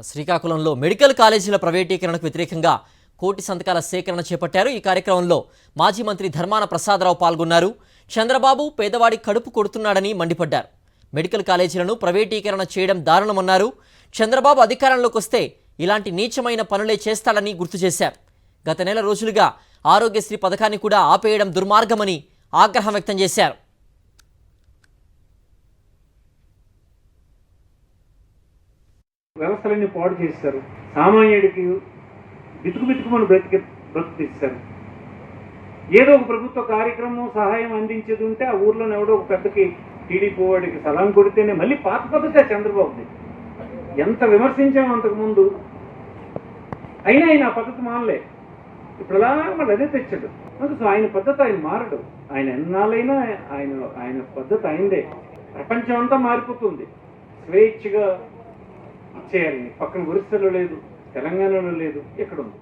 శ్రీకాకుళంలో మెడికల్ కాలేజీల ప్రైవేటీకరణకు వ్యతిరేకంగా కోటి సంతకాల సేకరణ చేపట్టారు. ఈ కార్యక్రమంలో మాజీ మంత్రి ధర్మాన ప్రసాదరావు పాల్గొన్నారు. చంద్రబాబు పేదవాడి కడుపు కొడుతున్నాడని మండిపడ్డారు. మెడికల్ కాలేజీలను ప్రైవేటీకరణ చేయడం దారుణమన్నారు. చంద్రబాబు అధికారంలోకి వస్తే ఇలాంటి నీచమైన పనులే చేస్తాడని గుర్తు చేశారు. గత నెల రోజులుగా ఆరోగ్యశ్రీ పథకాన్ని కూడా ఆపేయడం దుర్మార్గమని ఆగ్రహం వ్యక్తం చేశారు. వ్యవస్థలన్నీ పాడు చేస్తారు. సామాన్యుడికి బితుకుమని బ్రతికిస్తారు. ఏదో ఒక ప్రభుత్వ కార్యక్రమం సహాయం అందించేది ఉంటే ఆ ఊర్లోనే ఎవడో ఒక పెద్దకి టీడీపీ వాడికి సలాం కొడితేనే మళ్ళీ పాత పద్ధతే చంద్రబాబుది. ఎంత విమర్శించాము అంతకుముందు, అయినా ఆయన ఆ పద్ధతి మానలే. ఇప్పుడు అలా మళ్ళీ అదే తెచ్చాడు. అందుకు ఆయన పద్ధతి ఆయన మారడు. ఆయన ఎన్నాళ్ళైనా ఆయన పద్ధతి అయిందే. ప్రపంచం అంతా మారిపోతుంది. స్వేచ్ఛగా చేయాలి. పక్కన ఒరిస్సాలో లేదు, తెలంగాణలో లేదు, ఎక్కడ ఉంది.